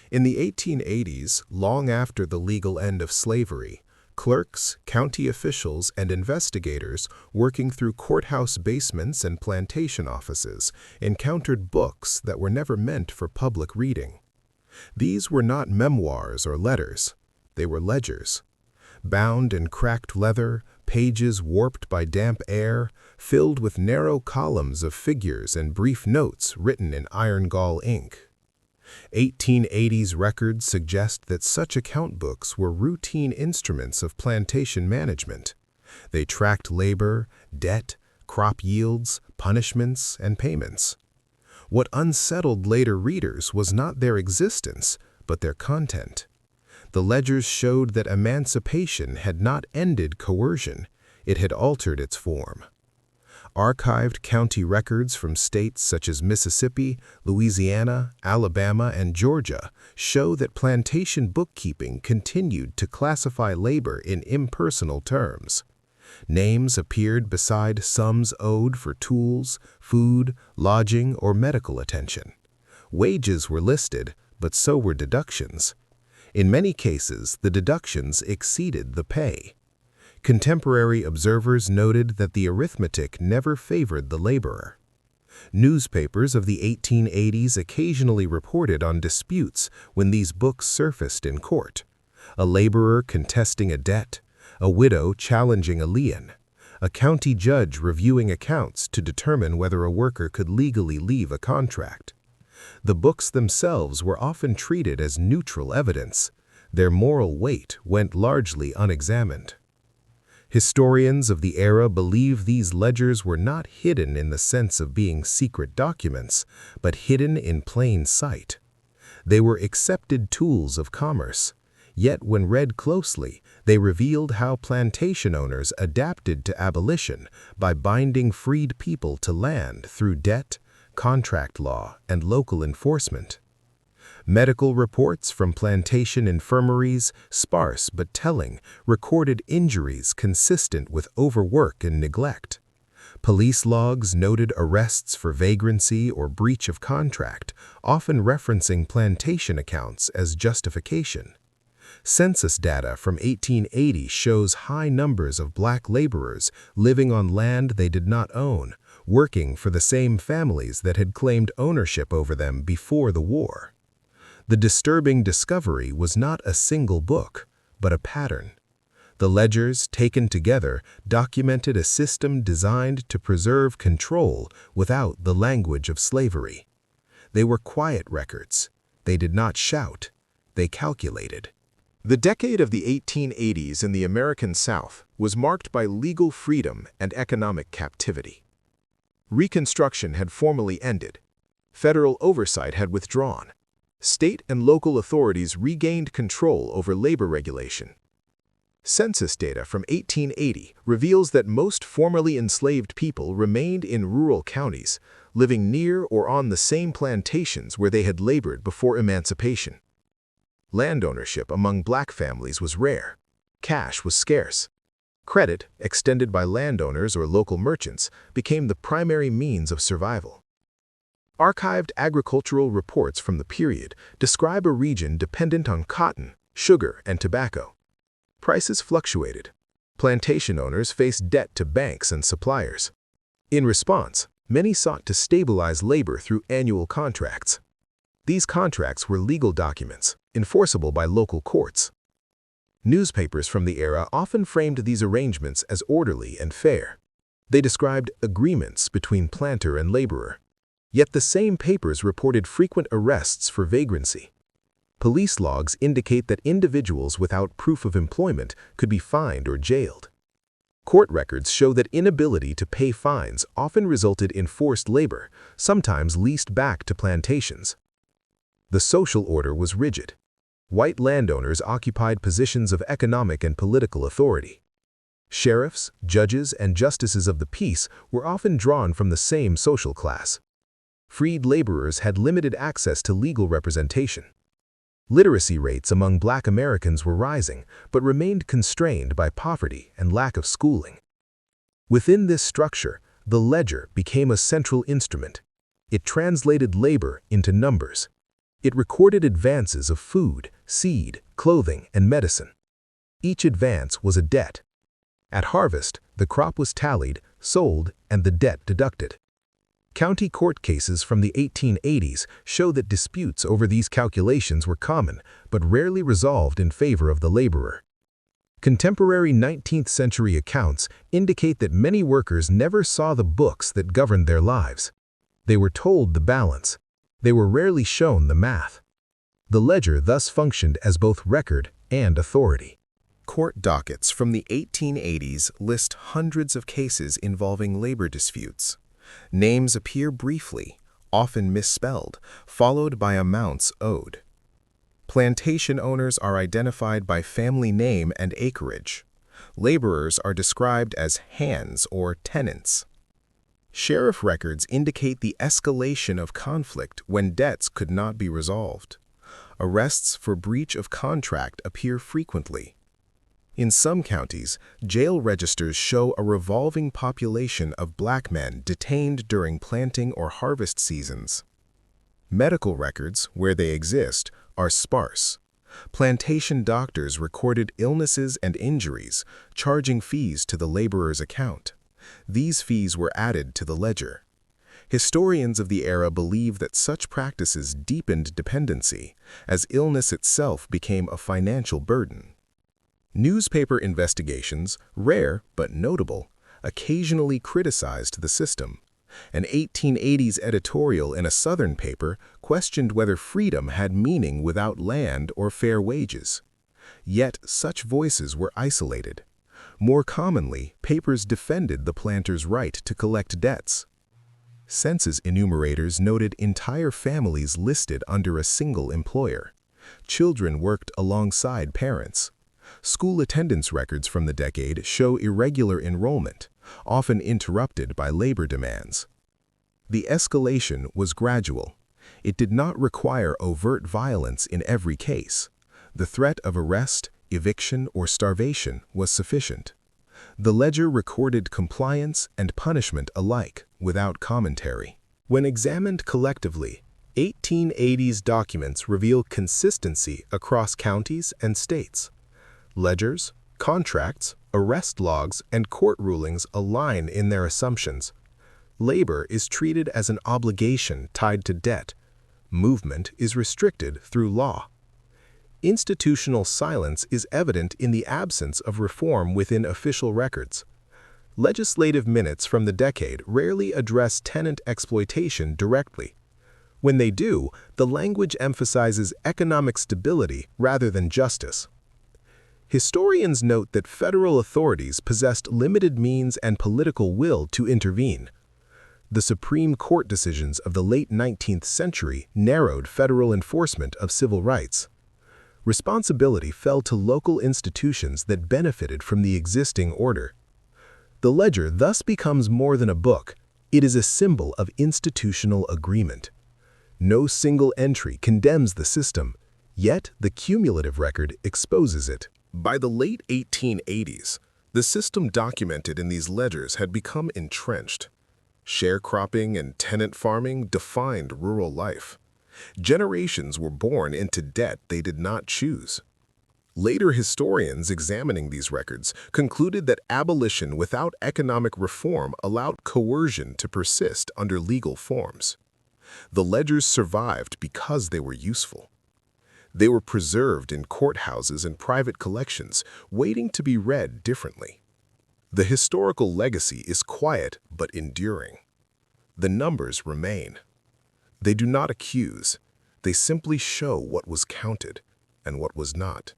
In the 1880s, long after the legal end of slavery, clerks, county officials, and investigators working through courthouse basements and plantation offices encountered books that were never meant for public reading. These were not memoirs or letters. They were ledgers. Bound in cracked leather, pages warped by damp air, filled with narrow columns of figures and brief notes written in iron gall ink. 1880s records suggest that such account books were routine instruments of plantation management. They tracked labor, debt, crop yields, punishments, and payments. What unsettled later readers was not their existence, but their content. The ledgers showed that emancipation had not ended coercion, it had altered its form. Archived county records from states such as Mississippi, Louisiana, Alabama, and Georgia show that plantation bookkeeping continued to classify labor in impersonal terms. Names appeared beside sums owed for tools, food, lodging, or medical attention. Wages were listed, but so were deductions. In many cases, the deductions exceeded the pay. Contemporary observers noted that the arithmetic never favored the laborer. Newspapers of the 1880s occasionally reported on disputes when these books surfaced in court. A laborer contesting a debt, a widow challenging a lien, a county judge reviewing accounts to determine whether a worker could legally leave a contract. The books themselves were often treated as neutral evidence. Their moral weight went largely unexamined. Historians of the era believe these ledgers were not hidden in the sense of being secret documents, but hidden in plain sight. They were accepted tools of commerce, yet when read closely, they revealed how plantation owners adapted to abolition by binding freed people to land through debt, contract law, and local enforcement. Medical reports from plantation infirmaries, sparse but telling, recorded injuries consistent with overwork and neglect. Police logs noted arrests for vagrancy or breach of contract, often referencing plantation accounts as justification. Census data from 1880 shows high numbers of black laborers living on land they did not own, working for the same families that had claimed ownership over them before the war. The disturbing discovery was not a single book, but a pattern. The ledgers, taken together, documented a system designed to preserve control without the language of slavery. They were quiet records. They did not shout. They calculated. The decade of the 1880s in the American South was marked by legal freedom and economic captivity. Reconstruction had formally ended. Federal oversight had withdrawn. State and local authorities regained control over labor regulation. Census data from 1880 reveals that most formerly enslaved people remained in rural counties, living near or on the same plantations where they had labored before emancipation. Land ownership among black families was rare. Cash was scarce. Credit, extended by landowners or local merchants, became the primary means of survival. Archived agricultural reports from the period describe a region dependent on cotton, sugar, and tobacco. Prices fluctuated. Plantation owners faced debt to banks and suppliers. In response, many sought to stabilize labor through annual contracts. These contracts were legal documents, enforceable by local courts. Newspapers from the era often framed these arrangements as orderly and fair. They described agreements between planter and laborer. Yet the same papers reported frequent arrests for vagrancy. Police logs indicate that individuals without proof of employment could be fined or jailed. Court records show that inability to pay fines often resulted in forced labor, sometimes leased back to plantations. The social order was rigid. White landowners occupied positions of economic and political authority. Sheriffs, judges, and justices of the peace were often drawn from the same social class. Freed laborers had limited access to legal representation. Literacy rates among black Americans were rising, but remained constrained by poverty and lack of schooling. Within this structure, the ledger became a central instrument. It translated labor into numbers. It recorded advances of food, seed, clothing, and medicine. Each advance was a debt. At harvest, the crop was tallied, sold, and the debt deducted. County court cases from the 1880s show that disputes over these calculations were common, but rarely resolved in favor of the laborer. Contemporary 19th century accounts indicate that many workers never saw the books that governed their lives. They were told the balance. They were rarely shown the math. The ledger thus functioned as both record and authority. Court dockets from the 1880s list hundreds of cases involving labor disputes. Names appear briefly, often misspelled, followed by amounts owed. Plantation owners are identified by family name and acreage. Laborers are described as hands or tenants. Sheriff records indicate the escalation of conflict when debts could not be resolved. Arrests for breach of contract appear frequently. In some counties, jail registers show a revolving population of black men detained during planting or harvest seasons. Medical records, where they exist, are sparse. Plantation doctors recorded illnesses and injuries, charging fees to the laborer's account. These fees were added to the ledger. Historians of the era believe that such practices deepened dependency, as illness itself became a financial burden. Newspaper investigations, rare but notable, occasionally criticized the system. An 1880s editorial in a Southern paper questioned whether freedom had meaning without land or fair wages. Yet such voices were isolated. More commonly, papers defended the planters' right to collect debts. Census enumerators noted entire families listed under a single employer. Children worked alongside parents. School attendance records from the decade show irregular enrollment, often interrupted by labor demands. The escalation was gradual. It did not require overt violence in every case. The threat of arrest, eviction, or starvation was sufficient. The ledger recorded compliance and punishment alike, without commentary. When examined collectively, 1880s documents reveal consistency across counties and states. Ledgers, contracts, arrest logs, and court rulings align in their assumptions. Labor is treated as an obligation tied to debt. Movement is restricted through law. Institutional silence is evident in the absence of reform within official records. Legislative minutes from the decade rarely address tenant exploitation directly. When they do, the language emphasizes economic stability rather than justice. Historians note that federal authorities possessed limited means and political will to intervene. The Supreme Court decisions of the late 19th century narrowed federal enforcement of civil rights. Responsibility fell to local institutions that benefited from the existing order. The ledger thus becomes more than a book. It is a symbol of institutional agreement. No single entry condemns the system, yet the cumulative record exposes it. By the late 1880s, the system documented in these ledgers had become entrenched. Sharecropping and tenant farming defined rural life. Generations were born into debt they did not choose. Later historians examining these records concluded that abolition without economic reform allowed coercion to persist under legal forms. The ledgers survived because they were useful. They were preserved in courthouses and private collections, waiting to be read differently. The historical legacy is quiet but enduring. The numbers remain. They do not accuse. They simply show what was counted and what was not.